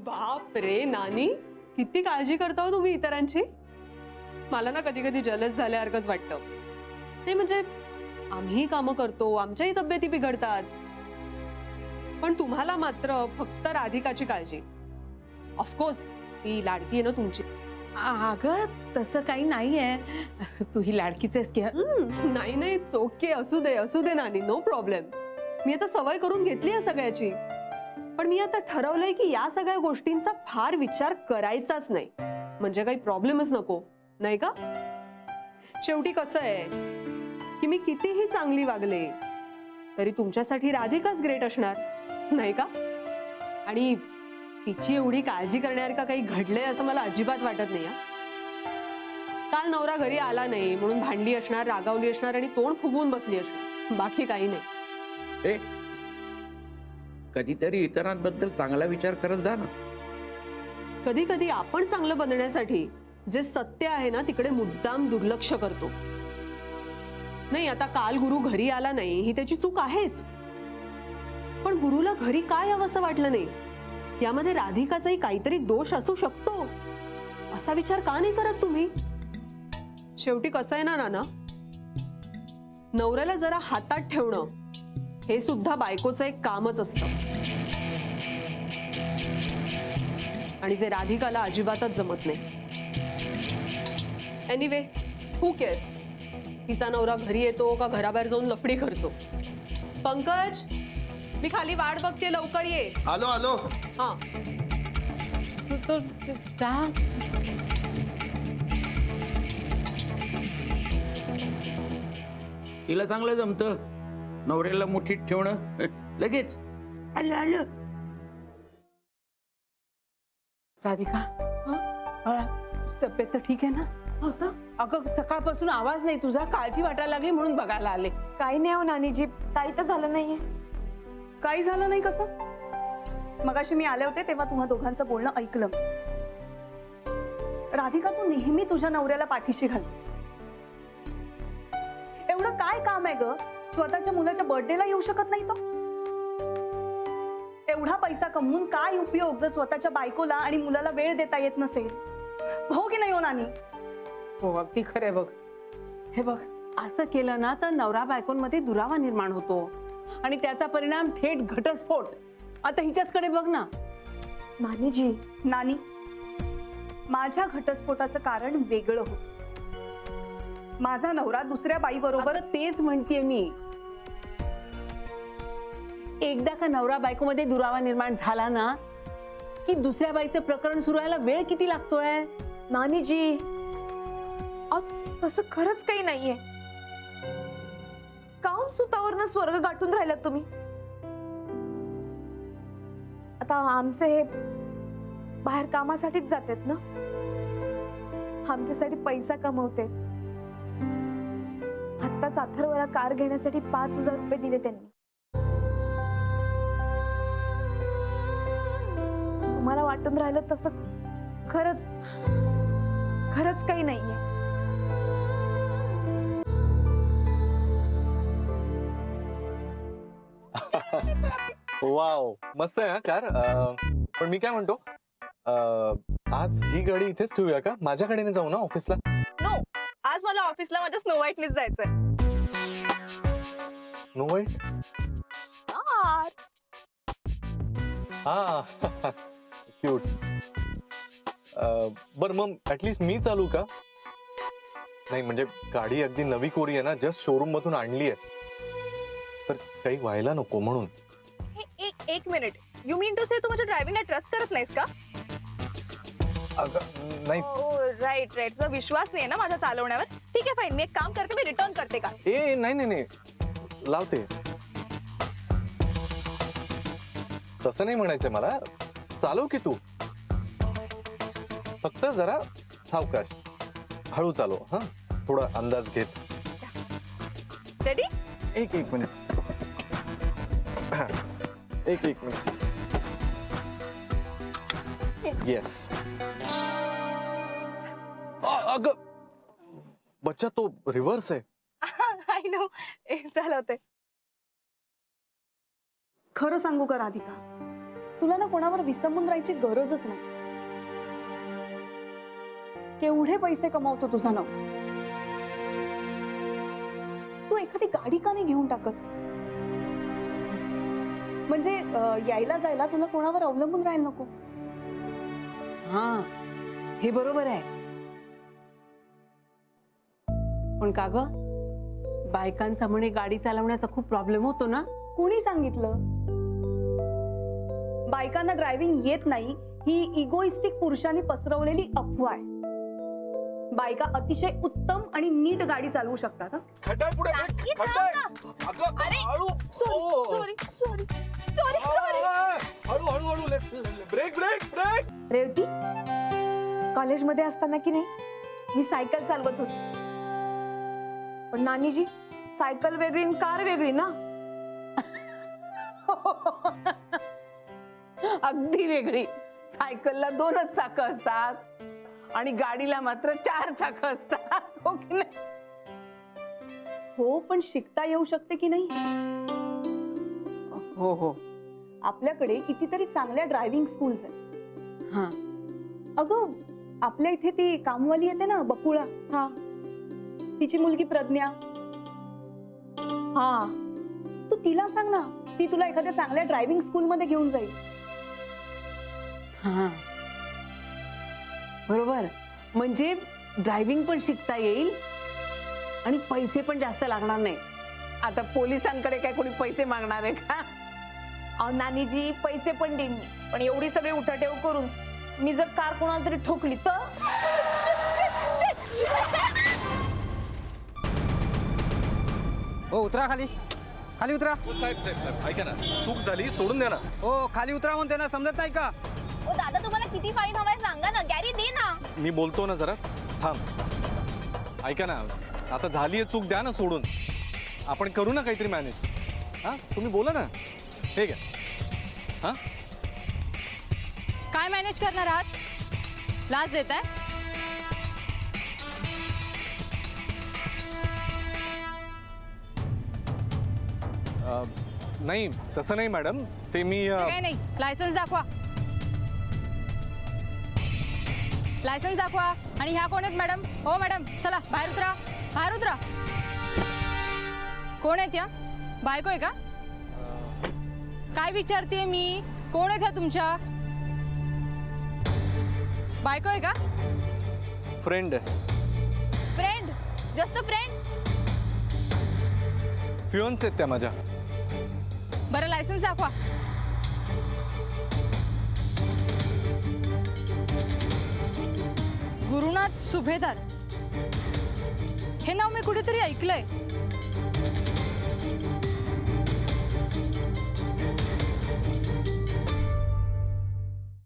बाप रे नानी, किती काळजी करता हो तुम्ही इतरांची. मला ना कधी कधी जलस झाल्यासारखंच वाटतं. ते म्हणजे आम्ही कामं करतो, आमच्याही तब्येती बिघडतात, पण तुम्हाला मात्र फक्त राधिकाची काळजी. ऑफकोर्स ती लाडकी आहे ना तुमची. अगं तसं काही नाहीये, तू ही लाडकीच आहेस की. नाही नाही, ओके, असू दे नानी, नो प्रॉब्लेम. मी आता सवय करून घेतली आहे सगळ्याची. पण मी आता ठरवलंय की या सगळ्या गोष्टींचा फार विचार करायचाच नाही, म्हणजे काही प्रॉब्लेमच नको, नाही का? शेवटी कसं आहे की मी कितीही चांगली वागले तरी तुमच्यासाठी राधिकाच ग्रेट असणार, नाही का? आणि तिची एवढी काळजी करण्यासारखं काही घडलंय असं मला अजिबात वाटत नाही. काल नवरा घरी आला नाही म्हणून भांडली असणार, रागावली असणार आणि तोंड फुगवून बसली असणार, बाकी काही नाही. कधीतरी इतरांबद्दल चांगला विचार करत जा ना. कधी कधी आपण चांगलं बनण्यासाठी जे सत्य आहे ना तिकडे मुद्दाम दुर्लक्ष करतो. नाही, आता काल गुरु घरी आला नाही ही त्याची चूक आहेच, पण गुरुला घरी काय यावंसं वाटलं नाही यामध्ये राधिकाचाही काहीतरी दोष असू शकतो, असा विचार का नाही करत तुम्ही? शेवटी कसं आहे ना नाना, नवऱ्याला जरा हातात ठेवणं हे सुद्धा बायकोचं एक कामच असतं, आणि जे राधिकाला अजिबातच जमत नाही. एनिवे, हू केअर्स तिचा नवरा घरी येतो का घराबाहेर जाऊन लफडी करतो. पंकज, मी खाली वाट बघते, लवकर ये. आलो आलो. हा, तो चहा. तिला चांगलं जमतं नवऱ्याला मुठीत ठेवणं. लगेच आलं आलं. राधिका, तुझी तब्येत तर ठीक आहे ना? अगं सकाळपासून आवाज नाही तुझा, काळजी वाटायला लागली म्हणून बघायला आले. काही नाही हो नानीजी, काही तर झालं नाहीये. काही झालं नाही कसं? मगाशी मी आले होते तेव्हा तुम्हा दोघांचं बोलणं ऐकलं. राधिका, तू नेहमी तुझ्या नवऱ्याला पाठीशी घालतेस. एवढं काय काम आहे ग? स्वतःच्या मुलाच्या बर्थडेला येऊ शकत नाही तो? एवढा पैसा कमवून काय उपयोग जर स्वतःच्या बायकोला आणि मुलाला वेळ देता येत नसेल? हो की नाही हो नानी? हो, अगदी खरंय बघ. हे बघ, असं केलं ना तर नवरा बायकोंमध्ये दुरावा निर्माण होतो आणि त्याचा परिणाम थेट घटस्फोट. आता हिच्याचकडे बघ ना. नानीजी, नानी, माझ्या घटस्फोटाचं कारण वेगळं होतं. माझा नवरा दुसऱ्या बाई बरोबर. तेच म्हणतेय मी. एकदा का नवरा बायको मध्ये दुरावा निर्माण झाला ना की दुसऱ्या बाईचं प्रकरण सुरू व्हायला वेळ किती लागतोय? नानीजी, तसं खरंच काही नाहीये. काऊन सुतावरनं स्वर्ग गाठून राहिलात तुम्ही? आता आमचे हे बाहेर कामासाठीच जातात ना, आमच्यासाठी पैसा कमवते. आत्ताच अथर्वला कार घेण्यासाठी 5,000 रुपये दिले त्यांनी. तुम्हाला वाटून राहिलं तसं खरंच खरंच काही नाहीये. वाव, मस्त आहे हा कार. पण मी काय म्हणतो, आज ही गाडी इथेच ठेवूया का? माझ्याकडे नाही जाऊ ना ऑफिसला? नो, आज मला ऑफिसला माझ्या स्नो व्हाईटनेच जायचंय. Snow white? हा, क्यूट. बर मग ऍटलीस्ट मी चालू का? नाही म्हणजे गाडी अगदी नवी कोरी आहे ना, जस्ट शोरूम मधून आणली आहे, तर काही व्हायला नको म्हणून. एक मिनिट, यू मीन टू से तू माझ्या ड्रायव्हिंगला ट्रस्ट करत नाहीस का? नाही. राईट राईट, तुझा विश्वास नाही ना माझ्या चालवण्यावर. ठीक आहे, फाईन, मी एक काम करते, मी रिटर्न करते का? ए नाही नाही नाही, लावते. तसं नाही म्हणायचंय मला, चालव की तू, फक्त जरा सावकाश, हळू चालव. हा, थोडा अंदाज घेत. रेडी? एक मिनिट. एक मिनिट. येस. अगं बच्चा, तो रिव्हर्स आहे. आय नो, चालवते. खरं सांगू का राधिका, तुला ना कोणावर विसंबून राहायची गरजच नाही. केवढे पैसे कमावतो तुझा नवरा. तू एखादी गाडी का नाही घेऊन टाकत? म्हणजे यायला जायला तुला कोणावर अवलंबून राहायला नको. हा, हे बरोबर आहे. पण का ग, बायकांचा म्हणे गाडी चालवण्याचा खूप प्रॉब्लेम होतो ना. कुणी सांगितलं? बायकांना ड्रायव्हिंग येत नाही ही इगोइस्टिक पुरुषांनी पसरवलेली अफवा आहे. बायका अतिशय उत्तम आणि नीट गाडी चालवू शकतात. हं? खड्डा आहे पुढे, ब्रेक, खड्डा आहे. अगं, हळू. ओ. सॉरी सॉरी सॉरी हळू हळू हळू ब्रेक ब्रेक ब्रेक. रेवती, कॉलेजमध्ये असताना की नाही मी सायकल चालवत होते. पण नानीजी, सायकल वेगळी आणि कार वेगळी ना. अगदी वेगळी. सायकलला 2च चाकं असतात आणि गाडीला मात्र 4 चाकं असतात. हो की नाही? हो, पण शिकता येऊ शकते की नाही? हो हो. आपल्याकडे कितीतरी चांगल्या ड्रायव्हिंग स्कूल्स आहेत. हा. अगं, आपल्या इथे ती कामवाली येते ना, बकुळा. हा तिची मुलगी प्रज्ञा. हा तू तिला सांग ना, ती तुला एखाद्या चांगल्या ड्रायव्हिंग स्कूल मध्ये घेऊन जाईल. हा, बरोबर. म्हणजे ड्रायव्हिंग पण शिकता येईल आणि पैसे पण जास्त लागणार नाही. आता पोलिसांकडे काय कोणी पैसे मागणार आहे का? अहो नानीजी, पैसे पण देईन मी, पण एवढी सगळी उठाठेव करून मी जर कार कोणाला तरी ठोकली तर. हो उतरा खाली, खाली उतरा. साहेब साहेब साहेब ऐका ना, चूक झाली, सोडून द्या ना. हो खाली उतरा म्हणते ना, समजत नाही का? ओ दादा, तुम्हाला किती फाईन हवाय सांगा ना. गॅरी दे ना. मी बोलतो ना, जरा थांब. ऐका ना, आता झाली आहे चूक, द्या ना सोडून. आपण करू ना काहीतरी मॅनेज. हा, तुम्ही बोला ना. ठीक आहे. हा, काय मॅनेज करणार आहात? लाच देताय? नाही तसं नाही मॅडम, ते मी ते काय नाही, लायसन्स दाखवा. लायसन्स दाखवा. आणि ह्या कोण आहेत मॅडम? हो मॅडम, चला बाहेर उतरा, बाहेर उतरा. कोण आहेत या? बायको आहे का? काय विचारते मी? कोण आहेत ह्या तुमच्या? बायको आहे का? फ्रेंड आहे. फ्रेंड? Just friend? फ्युअन्स आहेत त्या माझ्या. बरं, लायसन्स दाखवा. गुरुनाथ सुभेदार, हे नाव मी कुठेतरी ऐकलंय.